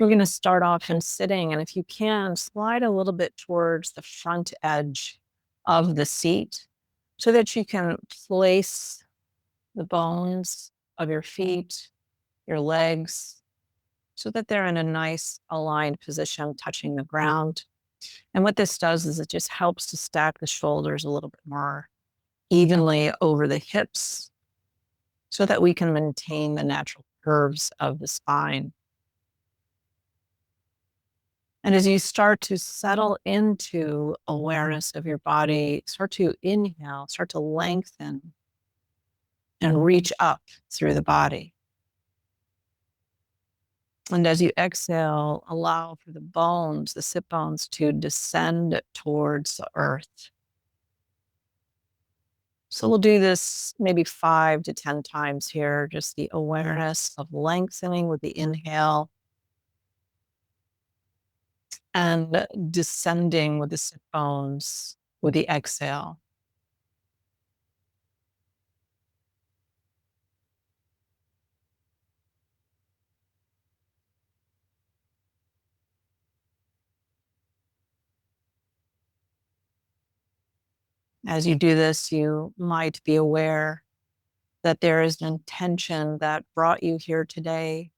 We're going to start off in sitting, and if you can, slide a little bit towards the front edge of the seat so that you can place the bones of your feet, your legs, so that they're in a nice aligned position, touching the ground. And what this does is it just helps to stack the shoulders a little bit more evenly over the hips so that we can maintain the natural curves of the spine. And as you start to settle into awareness of your body, start to inhale, start to lengthen and reach up through the body. And as you exhale, allow for the bones, the sit bones, to descend towards the earth. So we'll do this maybe 5 to 10 times here, just the awareness of lengthening with the inhale and descending with the sit bones with the exhale. As you do this, you might be aware that there is an intention that brought you here today,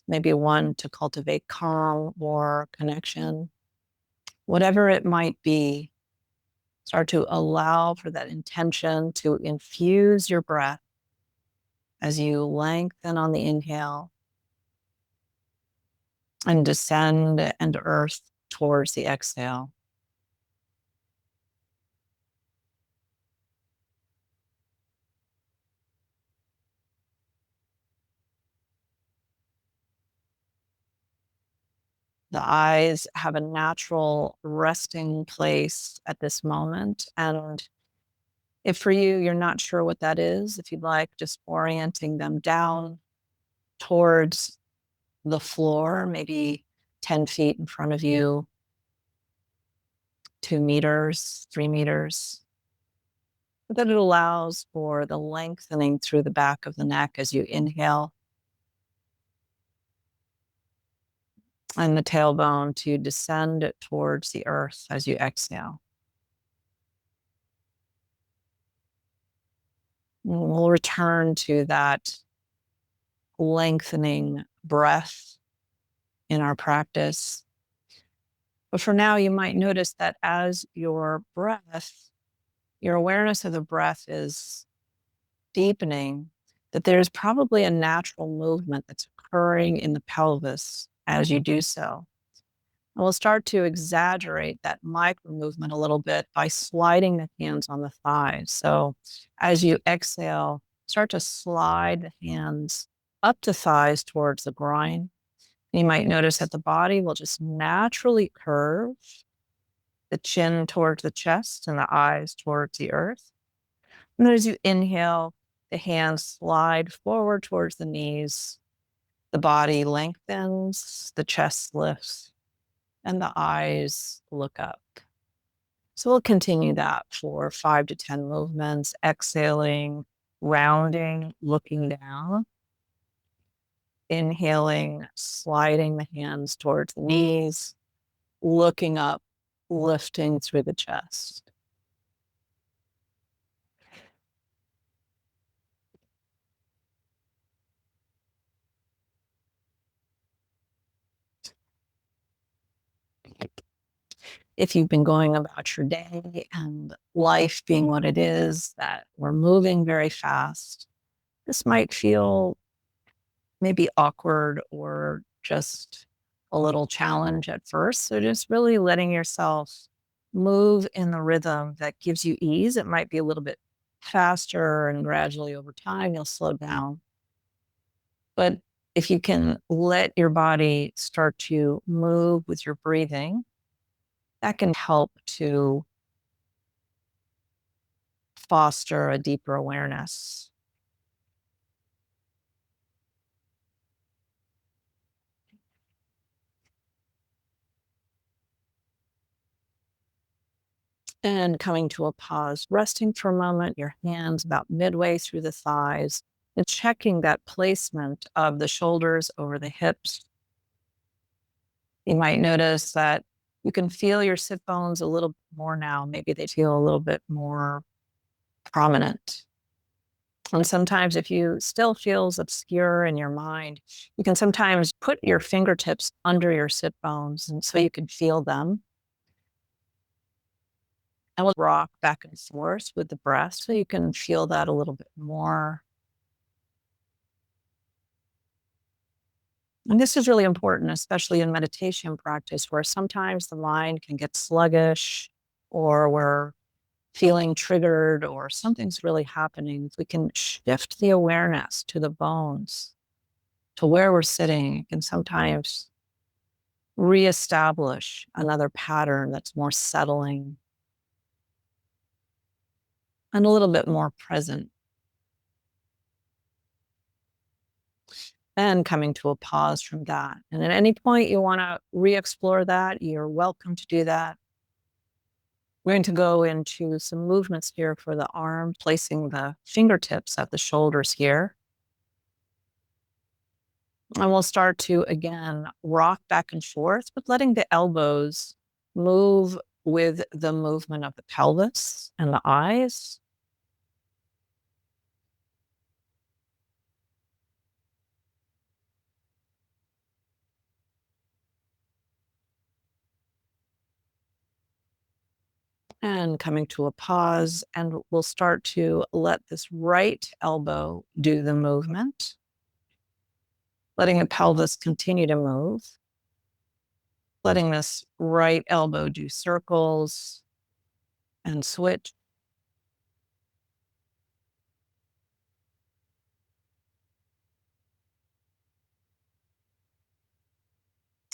maybe one to cultivate calm or connection. Whatever it might be, start to allow for that intention to infuse your breath as you lengthen on the inhale and descend and earth towards the exhale. The eyes have a natural resting place at this moment. And if for you, you're not sure what that is, if you'd like, just orienting them down towards the floor, maybe 10 feet in front of you, 2 meters, 3 meters. But that it allows for the lengthening through the back of the neck as you inhale, and the tailbone to descend towards the earth as you exhale. We'll return to that lengthening breath in our practice. But for now, you might notice that as your awareness of the breath is deepening, that there's probably a natural movement that's occurring in the pelvis as you do so. And we'll start to exaggerate that micro movement a little bit by sliding the hands on the thighs. So as you exhale, start to slide the hands up the thighs towards the groin. You might notice that the body will just naturally curve, the chin towards the chest and the eyes towards the earth. And then as you inhale, the hands slide forward towards the knees. The body lengthens, the chest lifts, and the eyes look up. So we'll continue that for 5 to 10 movements, exhaling, rounding, looking down, inhaling, sliding the hands towards the knees, looking up, lifting through the chest. If you've been going about your day and life being what it is, that we're moving very fast, this might feel maybe awkward or just a little challenge at first. So just really letting yourself move in the rhythm that gives you ease. It might be a little bit faster, and gradually over time, you'll slow down. But if you can let your body start to move with your breathing, that can help to foster a deeper awareness. And coming to a pause, resting for a moment, your hands about midway through the thighs, and checking that placement of the shoulders over the hips, You might notice that you can feel your sit bones a little more now. Maybe they feel a little bit more prominent. And sometimes if you still feels obscure in your mind, you can sometimes put your fingertips under your sit bones and so you can feel them. And we'll rock back and forth with the breath so you can feel that a little bit more. And this is really important, especially in meditation practice, where sometimes the mind can get sluggish or we're feeling triggered or something's really happening. If we can shift the awareness to the bones, to where we're sitting, it can sometimes reestablish another pattern that's more settling and a little bit more present. Then coming to a pause from that. And at any point you want to re-explore that, you're welcome to do that. We're going to go into some movements here for the arm, placing the fingertips at the shoulders here. And we'll start to, again, rock back and forth, but letting the elbows move with the movement of the pelvis and the eyes. And coming to a pause, and we'll start to let this right elbow do the movement, letting the pelvis continue to move, letting this right elbow do circles and switch.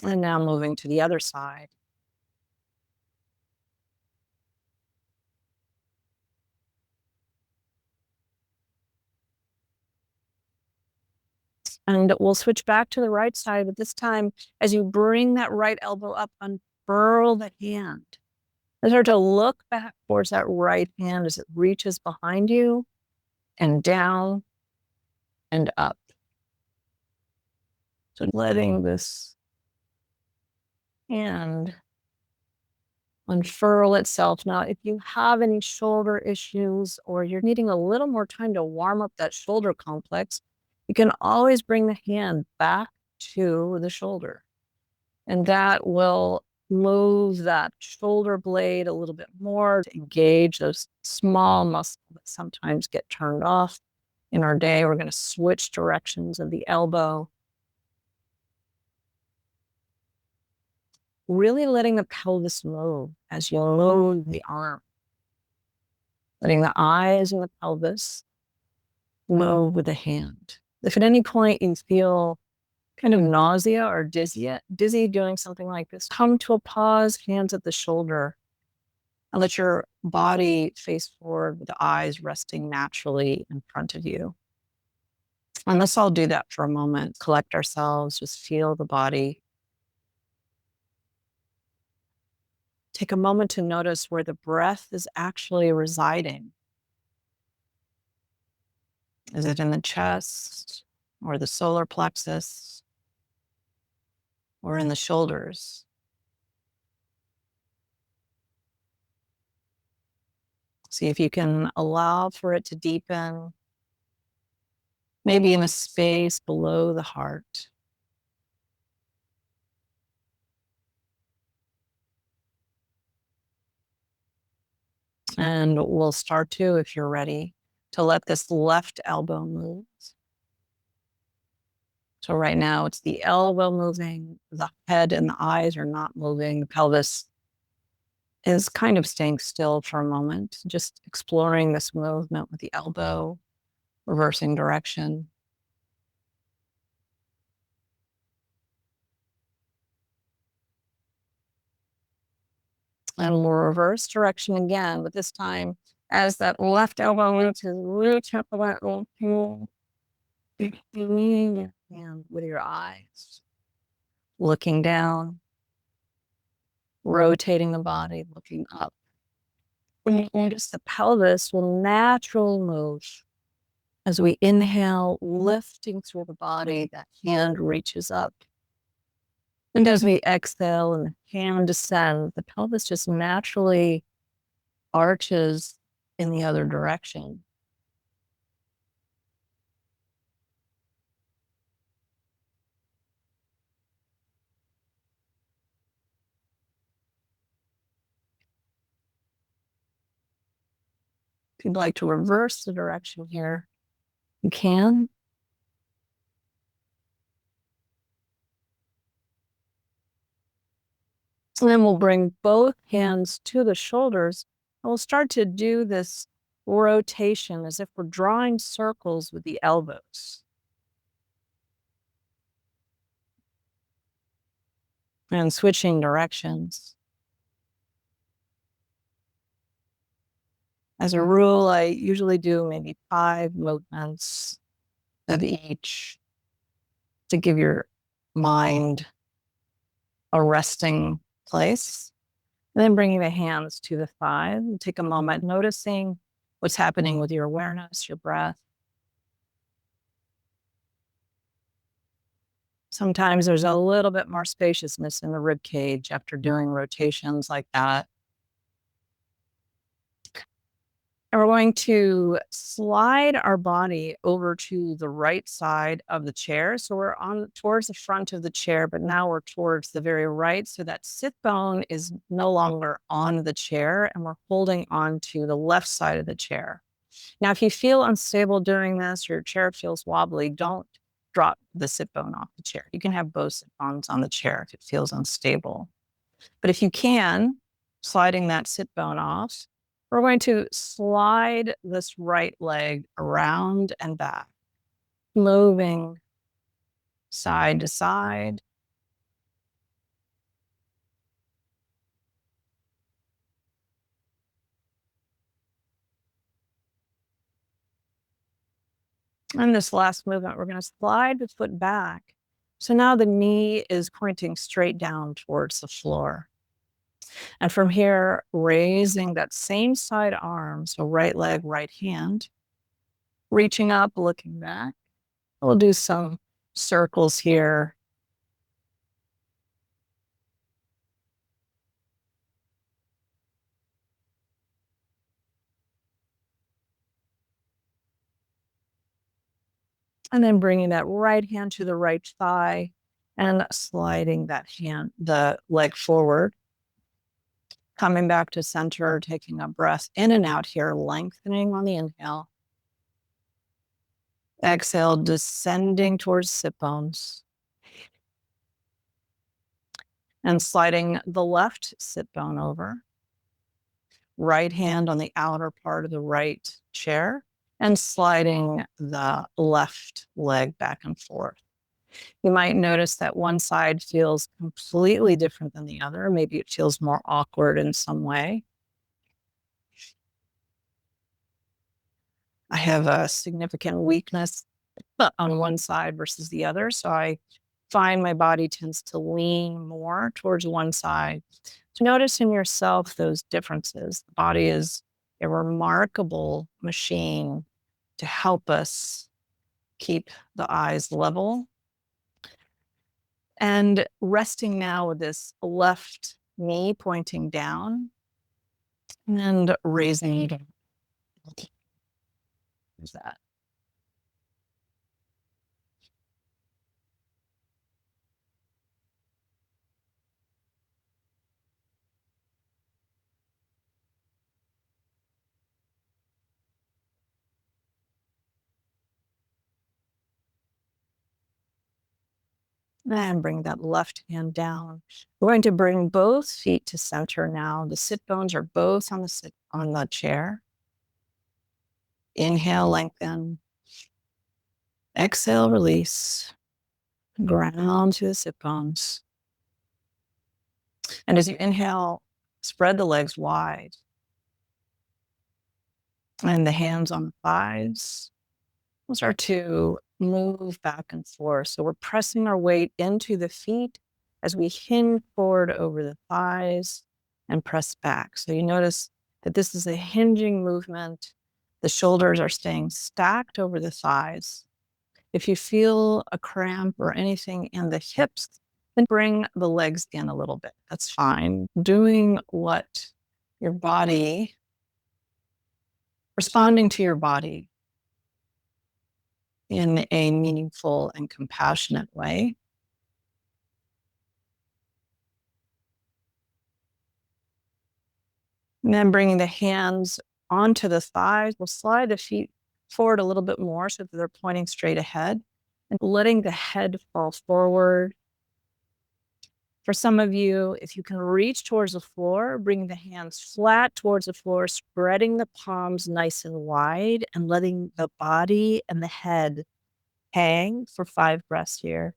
And now moving to the other side. And we'll switch back to the right side, but this time, as you bring that right elbow up, unfurl the hand. And start to look back towards that right hand as it reaches behind you and down and up. So letting this hand unfurl itself. Now, if you have any shoulder issues or you're needing a little more time to warm up that shoulder complex, you can always bring the hand back to the shoulder. And that will move that shoulder blade a little bit more to engage those small muscles that sometimes get turned off in our day. We're going to switch directions of the elbow. Really letting the pelvis move as you move the arm. Letting the eyes and the pelvis move with the hand. If at any point you feel kind of nausea or dizzy doing something like this, come to a pause, hands at the shoulder, and let your body face forward with the eyes resting naturally in front of you. And let's all do that for a moment. Collect ourselves, just feel the body. Take a moment to notice where the breath is actually residing. Is it in the chest or the solar plexus or in the shoulders? See if you can allow for it to deepen, maybe in a space below the heart. And we'll start to, if you're ready, to let this left elbow move. So right now it's the elbow moving, the head and the eyes are not moving, the pelvis is kind of staying still for a moment, just exploring this movement with the elbow, reversing direction. And we'll reverse direction again, but this time as that left elbow moves, reach up that little tool, and with your eyes, looking down, rotating the body, looking up. When you notice the pelvis will naturally move as we inhale, lifting through the body, that hand reaches up. And as we exhale and the hand descends, the pelvis just naturally arches in the other direction. If you'd like to reverse the direction here, you can. And then we'll bring both hands to the shoulders, and we'll start to do this rotation as if we're drawing circles with the elbows. And switching directions. As a rule, I usually do maybe 5 movements of each to give your mind a resting place. And then bringing the hands to the thighs and take a moment noticing what's happening with your awareness, your breath. Sometimes there's a little bit more spaciousness in the rib cage after doing rotations like that. And we're going to slide our body over to the right side of the chair. So we're on towards the front of the chair, but now we're towards the very right. So that sit bone is no longer on the chair, and we're holding on to the left side of the chair. Now, if you feel unstable doing this, your chair feels wobbly, don't drop the sit bone off the chair. You can have both sit bones on the chair if it feels unstable. But if you can, sliding that sit bone off, we're going to slide this right leg around and back, moving side to side. And this last movement, we're going to slide the foot back. So now the knee is pointing straight down towards the floor. And from here, raising that same side arm, so right leg, right hand, reaching up, looking back. We'll do some circles here. And then bringing that right hand to the right thigh and sliding that hand, the leg forward. Coming back to center, taking a breath in and out here, lengthening on the inhale. Exhale, descending towards sit bones. And sliding the left sit bone over. Right hand on the outer part of the right chair and sliding the left leg back and forth. You might notice that one side feels completely different than the other. Maybe it feels more awkward in some way. I have a significant weakness on one side versus the other. So I find my body tends to lean more towards one side. So notice in yourself those differences. The body is a remarkable machine to help us keep the eyes level. And resting now with this left knee pointing down and raising that. And bring that left hand down. We're going to bring both feet to center now. The sit bones are both on the chair. Inhale, lengthen. Exhale, release. Ground to the sit bones. And as you inhale, spread the legs wide. And the hands on the thighs. We'll start to move back and forth. So we're pressing our weight into the feet as we hinge forward over the thighs and press back. So you notice that this is a hinging movement. The shoulders are staying stacked over the thighs. If you feel a cramp or anything in the hips, Then bring the legs in a little bit. That's fine. Doing what your body, responding to your body in a meaningful and compassionate way. And then bringing the hands onto the thighs. We'll slide the feet forward a little bit more so that they're pointing straight ahead and letting the head fall forward. For some of you, if you can reach towards the floor, bring the hands flat towards the floor, spreading the palms nice and wide and letting the body and the head hang for 5 breaths here.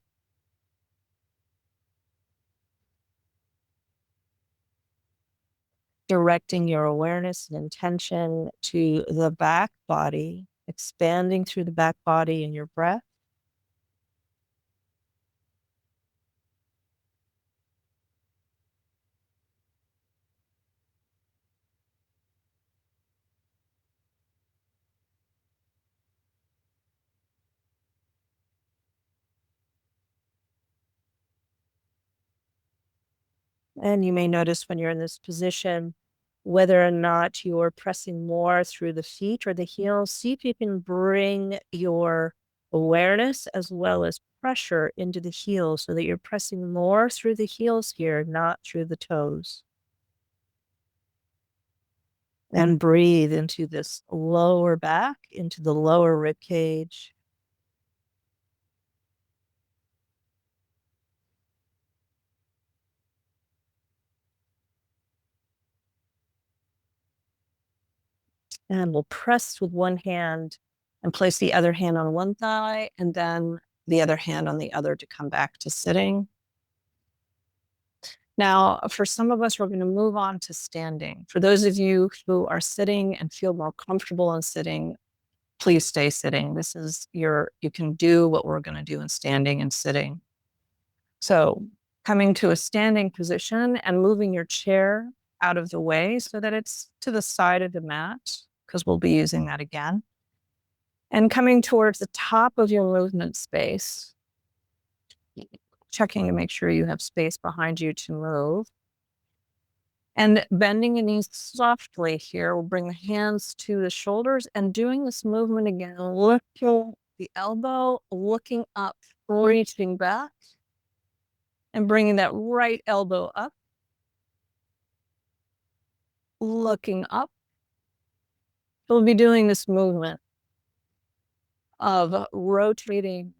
Directing your awareness and intention to the back body, expanding through the back body in your breath. And you may notice when you're in this position, whether or not you're pressing more through the feet or the heels. See if you can bring your awareness as well as pressure into the heels so that you're pressing more through the heels here, not through the toes. And breathe into this lower back, into the lower rib cage. And we'll press with one hand and place the other hand on one thigh and then the other hand on the other to come back to sitting. Now, for some of us, we're going to move on to standing. For those of you who are sitting and feel more comfortable in sitting, please stay sitting. This is you can do what we're going to do in standing and sitting. So coming to a standing position and moving your chair out of the way so that it's to the side of the mat, because we'll be using that again. And coming towards the top of your movement space, checking to make sure you have space behind you to move. And bending the knees softly here, we'll bring the hands to the shoulders and doing this movement again, lifting the elbow, looking up, reaching back, and bringing that right elbow up, looking up. We'll be doing this movement of rotating,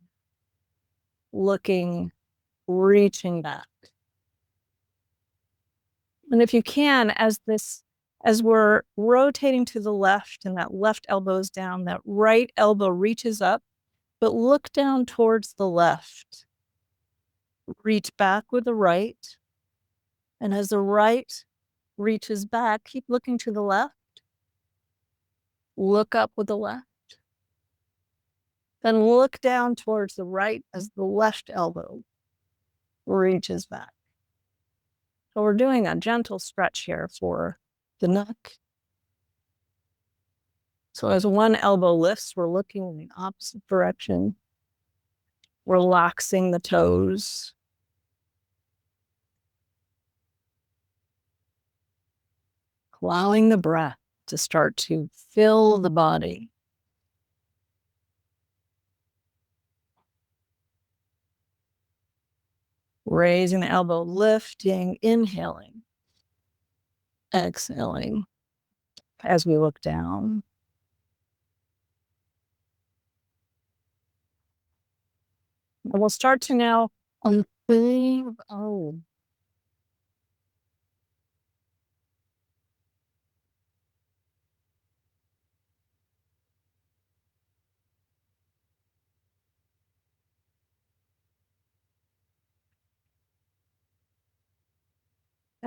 looking, reaching back. And if you can, as we're rotating to the left and that left elbow is down, that right elbow reaches up, but look down towards the left. Reach back with the right. And as the right reaches back, keep looking to the left. Look up with the left. Then look down towards the right as the left elbow reaches back. So we're doing a gentle stretch here for the neck. So as one elbow lifts, we're looking in the opposite direction, relaxing the toes. Allowing the breath to start to fill the body. Raising the elbow, lifting, inhaling, exhaling as we look down. And we'll start to now unfold.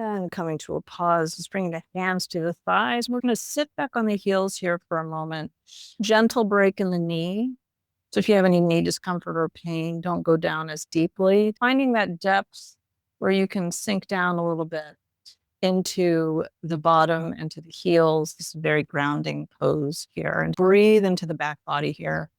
And coming to a pause, just bringing the hands to the thighs. We're going to sit back on the heels here for a moment. Gentle break in the knee. So if you have any knee discomfort or pain, don't go down as deeply. Finding that depth where you can sink down a little bit into the bottom, into the heels. This is a very grounding pose here. And breathe into the back body here.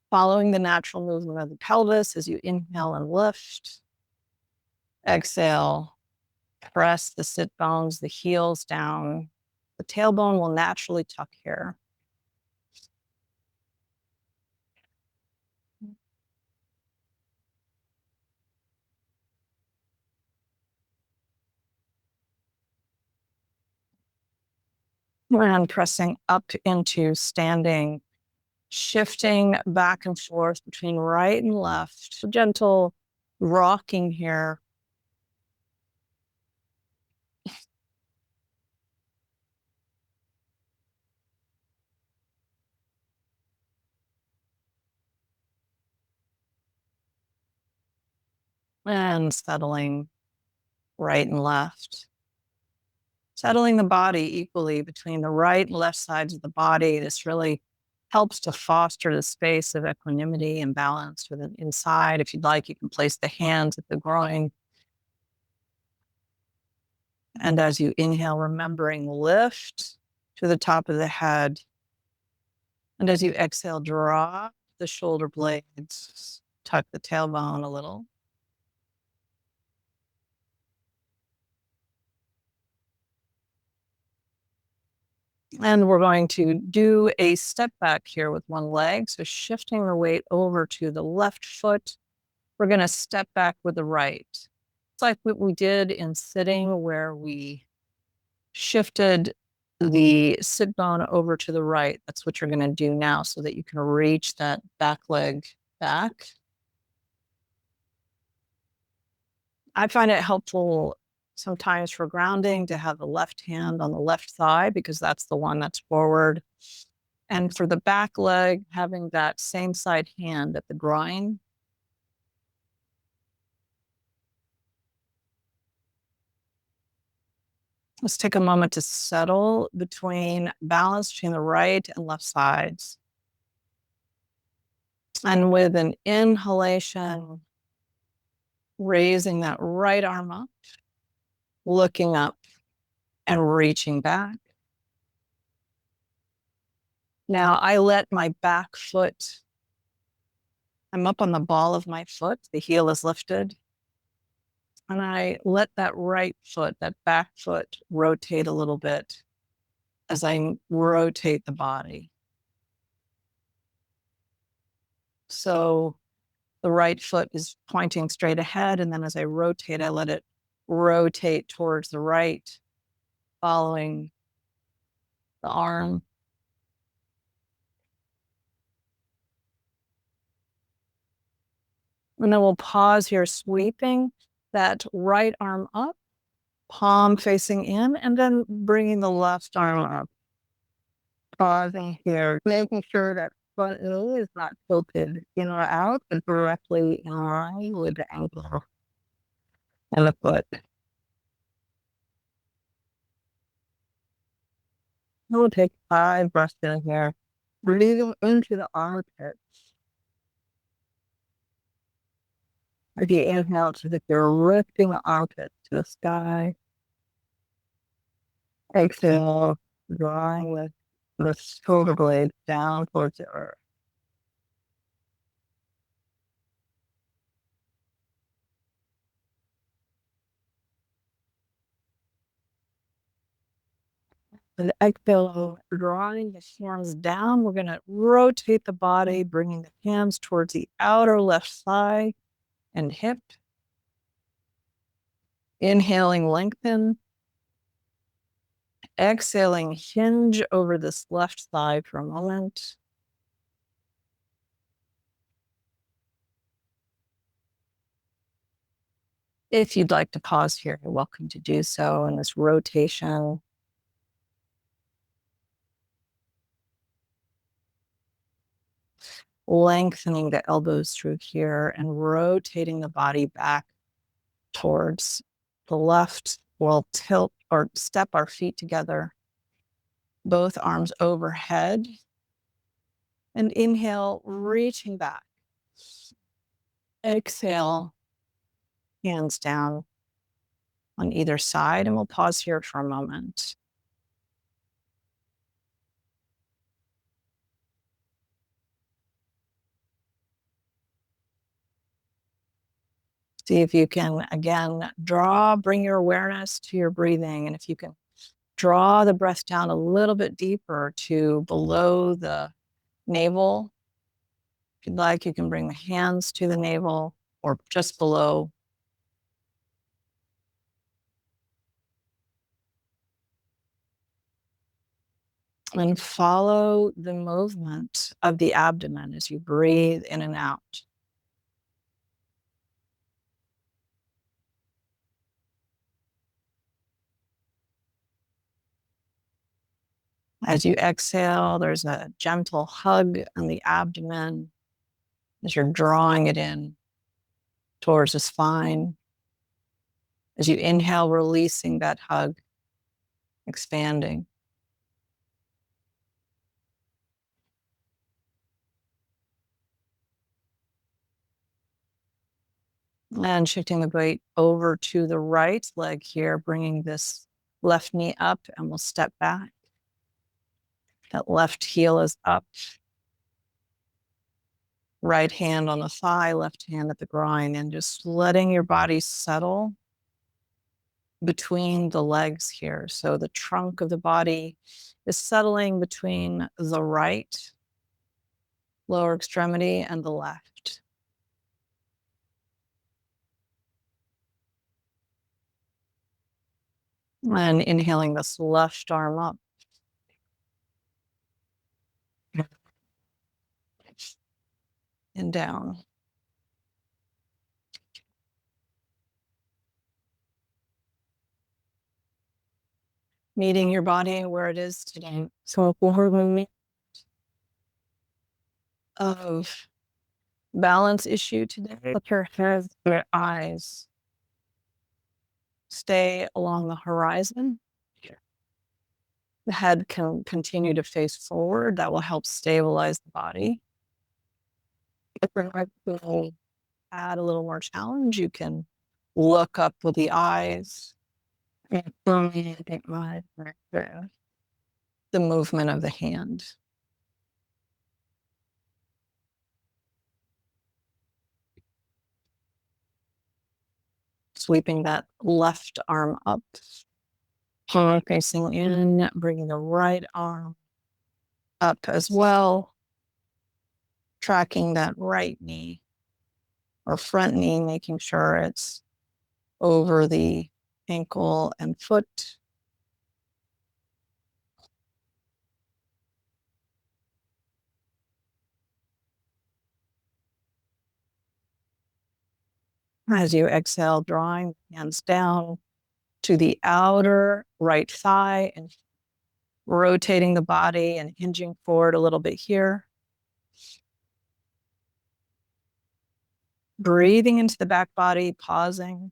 Following the natural movement of the pelvis as you inhale and lift. Exhale, press the sit bones, the heels down. The tailbone will naturally tuck here. And pressing up into standing, shifting back and forth between right and left. Gentle rocking here. And settling right and left. Settling the body equally between the right and left sides of the body. This really helps to foster the space of equanimity and balance with it inside. If you'd like, you can place the hands at the groin. And as you inhale, remembering lift to the top of the head. And as you exhale, drop the shoulder blades, tuck the tailbone a little. And we're going to do a step back here with one leg. So shifting the weight over to the left foot. We're going to step back with the right. It's like what we did in sitting, where we shifted the sit bone over to the right. That's what you're going to do now so that you can reach that back leg back. I find it helpful sometimes for grounding to have the left hand on the left thigh, because that's the one that's forward. And for the back leg, having that same side hand at the groin. Let's take a moment to settle between balance between the right and left sides. And with an inhalation, raising that right arm up, looking up and reaching back. Now I let my back foot, I'm up on the ball of my foot, the heel is lifted. And I let that right foot, that back foot, rotate a little bit as I rotate the body. So the right foot is pointing straight ahead. And then as I rotate, I let it rotate towards the right, following the arm. And then we'll pause here, sweeping that right arm up, palm facing in, and then bringing the left arm up. Pausing here, making sure that front knee is not tilted in or out, but directly in line with the ankle and the foot. We'll take 5 breaths in here, breathing into the armpits. As you inhale, it's as if you're lifting the armpits to the sky. Exhale, drawing the shoulder blades down towards the earth. And exhale, drawing the hands down. We're going to rotate the body, bringing the hands towards the outer left thigh and hip. Inhaling, lengthen. Exhaling, hinge over this left thigh for a moment. If you'd like to pause here, you're welcome to do so in this rotation. Lengthening the elbows through here and rotating the body back towards the left. We'll tilt or step our feet together, both arms overhead. And inhale, reaching back. Exhale, hands down on either side. And we'll pause here for a moment. See if you can, again, bring your awareness to your breathing. And if you can draw the breath down a little bit deeper to below the navel. If you'd like, you can bring the hands to the navel or just below. And follow the movement of the abdomen as you breathe in and out. As you exhale, there's a gentle hug on the abdomen as you're drawing it in towards the spine. As you inhale, releasing that hug, expanding. And shifting the weight over to the right leg here, bringing this left knee up, and we'll step back. That left heel is up. Right hand on the thigh, left hand at the groin, and just letting your body settle between the legs here. So the trunk of the body is settling between the right lower extremity and the left. And inhaling this left arm up. And down. Meeting your body where it is today. So forward movement of balance issue today. Let your head, your eyes stay along the horizon. The head can continue to face forward. That will help stabilize the body. If you're like to add a little more challenge, you can look up with the eyes. The movement of the hand. Sweeping that left arm up. Palm facing in, bringing the right arm up as well. Tracking that right knee or front knee, making sure it's over the ankle and foot. As you exhale, drawing hands down to the outer right thigh and rotating the body and hinging forward a little bit here. Breathing into the back body, pausing.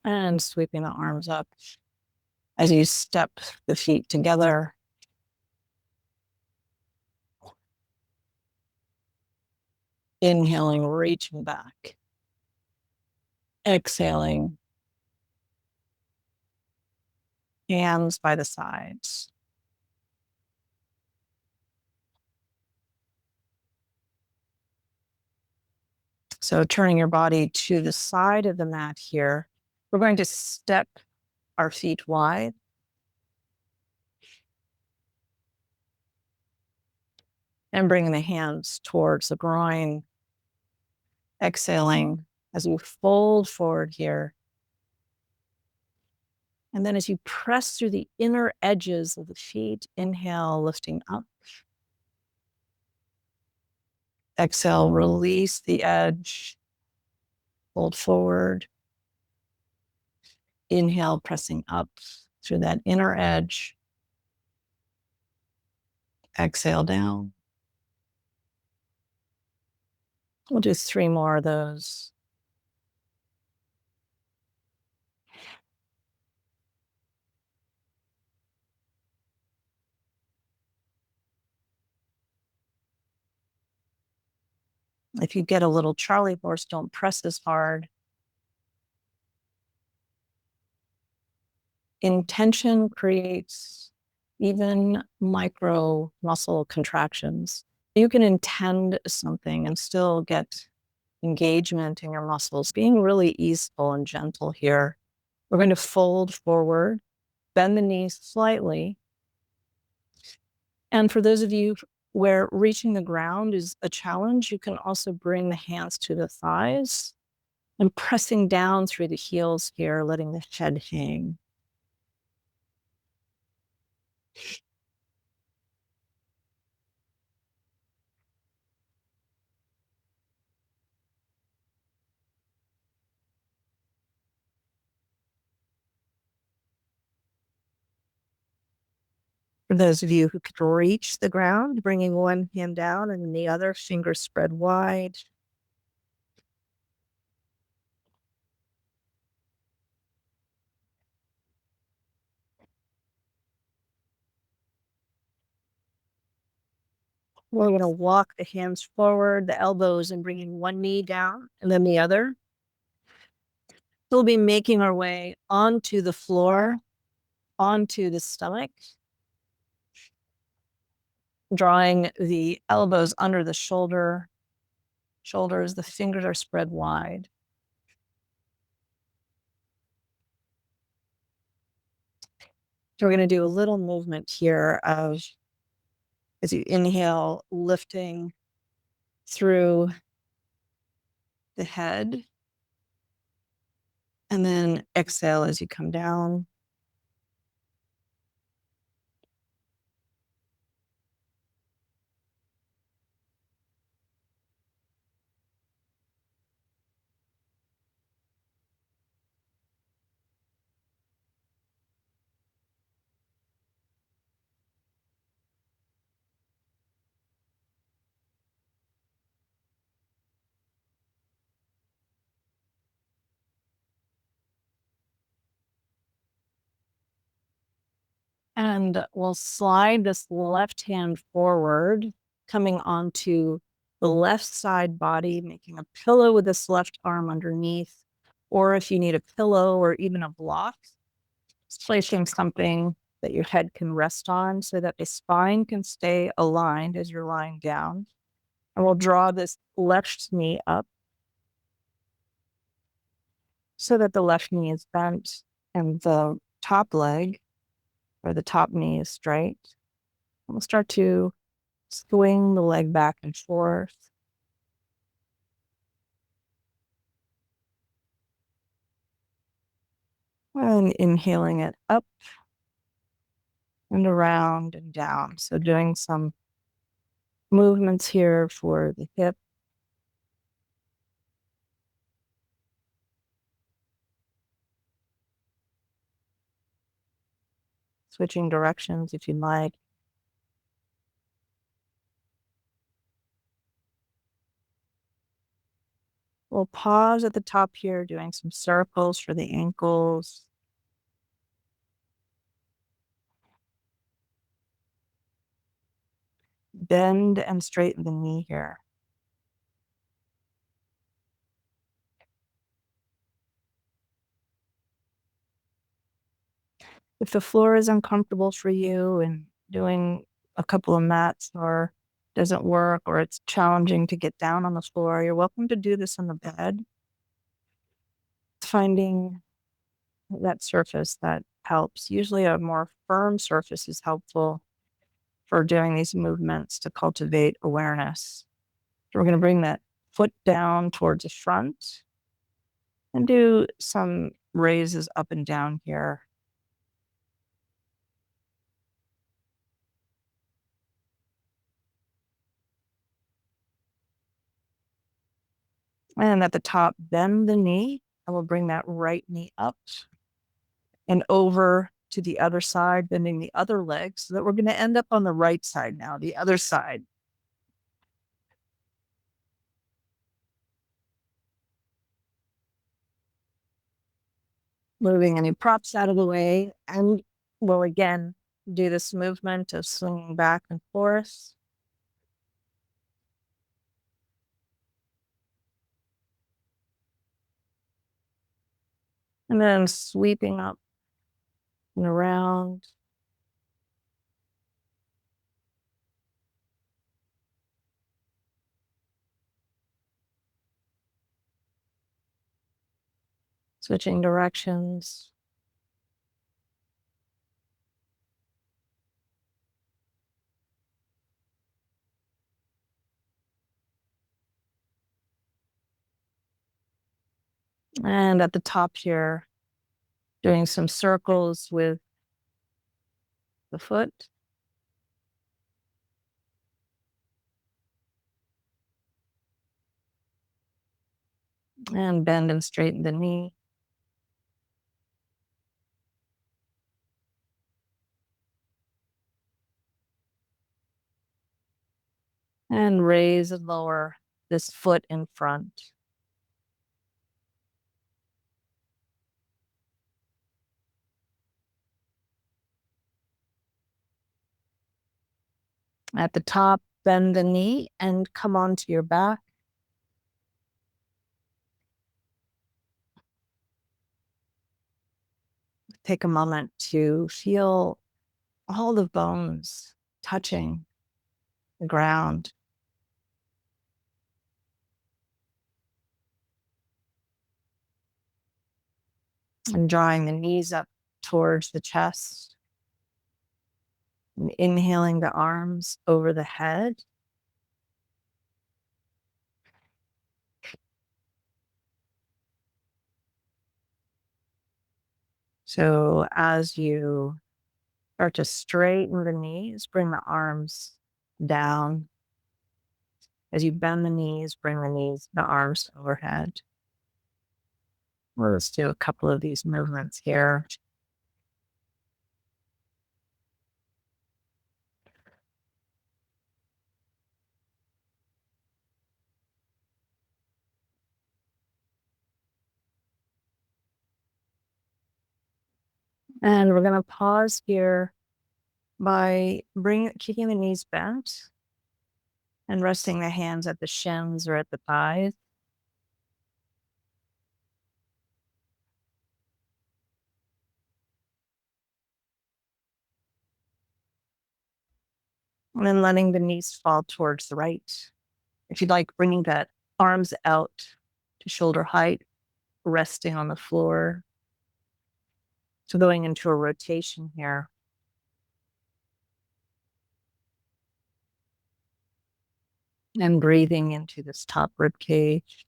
And sweeping the arms up as you step the feet together. Inhaling, reaching back. Exhaling, hands by the sides. So turning your body to the side of the mat here, we're going to step our feet wide. And bringing the hands towards the groin. Exhaling as you fold forward here. And then as you press through the inner edges of the feet, inhale, lifting up. Exhale, release the edge. Fold forward. Inhale, pressing up through that inner edge. Exhale down. We'll do 3 more of those. If you get a little Charlie horse, don't press as hard. Intention creates even micro muscle contractions. You can intend something and still get engagement in your muscles, being really easeful and gentle here. We're going to fold forward, bend the knees slightly. And for those of you where reaching the ground is a challenge, you can also bring the hands to the thighs and pressing down through the heels here, letting the head hang. For those of you who could reach the ground, bringing one hand down and the other, fingers spread wide. We're going to walk the hands forward, the elbows, and bringing one knee down and then the other. We'll be making our way onto the floor, onto the stomach, drawing the elbows under the shoulders. The fingers are spread wide. So we're going to do a little movement here of, as you inhale, lifting through the head, and then exhale as you come down. And we'll slide this left hand forward, coming onto the left side body, making a pillow with this left arm underneath. Or if you need a pillow or even a block, just placing something that your head can rest on so that the spine can stay aligned as you're lying down. And we'll draw this left knee up so that the left knee is bent and the top leg or the top knee is straight. We'll start to swing the leg back and forth. And inhaling it up and around and down. So doing some movements here for the hip. Switching directions if you'd like. We'll pause at the top here, doing some circles for the ankles. Bend and straighten the knee here. If the floor is uncomfortable for you and doing a couple of mats or doesn't work, or it's challenging to get down on the floor, you're welcome to do this on the bed. Finding that surface that helps. Usually a more firm surface is helpful for doing these movements to cultivate awareness. So we're going to bring that foot down towards the front and do some raises up and down here. And at the top, bend the knee, and we'll bring that right knee up and over to the other side, bending the other leg so that we're going to end up on the right side now, the other side. Moving any props out of the way, and we'll again do this movement of swinging back and forth. And then sweeping up and around. Switching directions. And at the top here, doing some circles with the foot. And bend and straighten the knee. And raise and lower this foot in front. At the top, bend the knee and come onto your back. Take a moment to feel all the bones touching the ground. And drawing the knees up towards the chest. And inhaling the arms over the head. So as you start to straighten the knees, bring the arms down. As you bend the knees, bring the arms overhead. Let's do a couple of these movements here. And we're going to pause here by keeping the knees bent and resting the hands at the shins or at the thighs. And then letting the knees fall towards the right. If you'd like, bringing that arms out to shoulder height, resting on the floor. So going into a rotation here. And breathing into this top rib cage.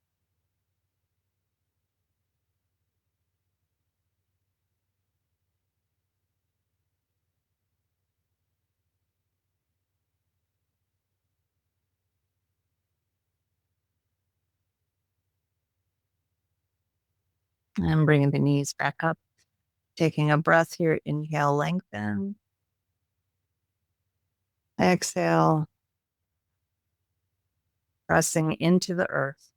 And bringing the knees back up. Taking a breath here, inhale, lengthen. Exhale, pressing into the earth.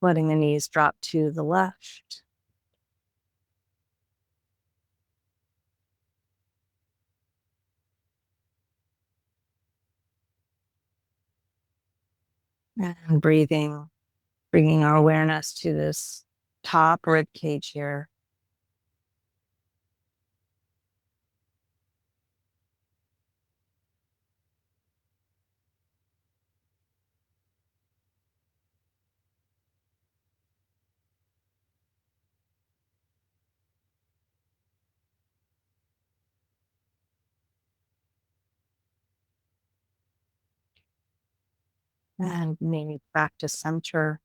Letting the knees drop to the left. And breathing, bringing our awareness to this top rib cage here. And maybe back to center.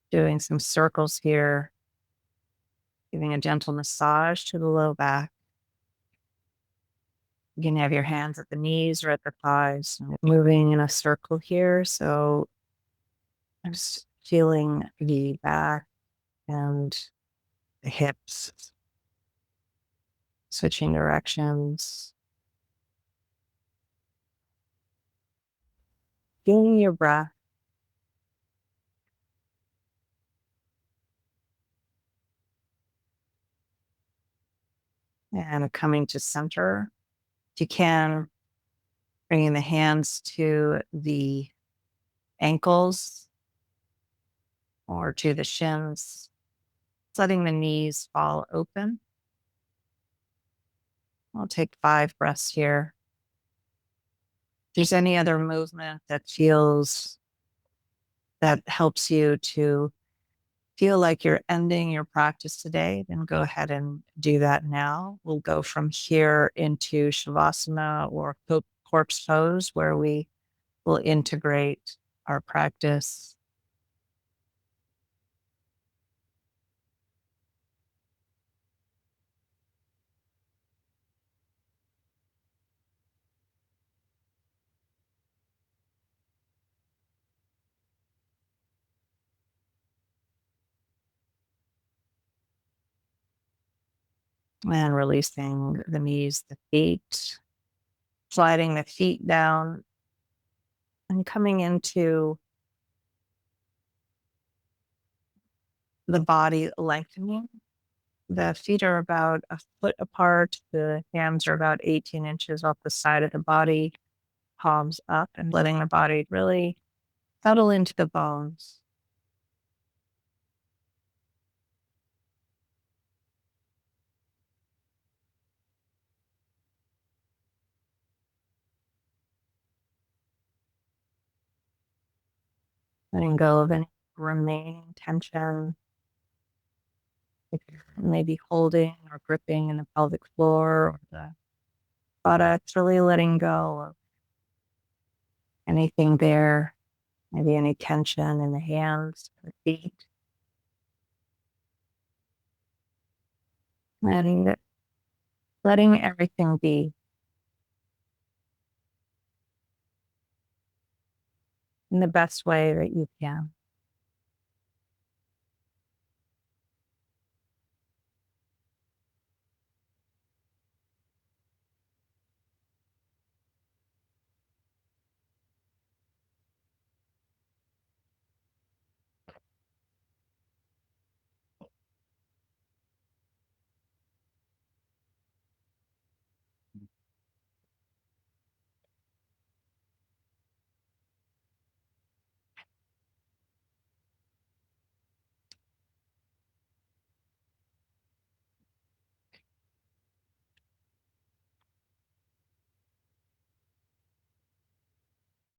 Doing some circles here. Giving a gentle massage to the low back. You can have your hands at the knees or at the thighs. Moving in a circle here. So I'm just feeling the back and the hips. Switching directions. Feeling your breath. And coming to center. If you can, bringing the hands to the ankles or to the shins, letting the knees fall open. I'll take 5 breaths here. there's any other movement that helps you to feel like you're ending your practice today, then go ahead and do that now. We'll go from here into Shavasana or corpse pose, where we will integrate our practice. And releasing the knees, the feet, sliding the feet down and coming into the body lengthening. The feet are about a foot apart. The hands are about 18 inches off the side of the body, palms up, and letting the body really settle into the bones. Letting go of any remaining tension. If you're maybe holding or gripping in the pelvic floor or the buttocks, really letting go of anything there, maybe any tension in the hands, the feet. Letting everything be in the best way that you can.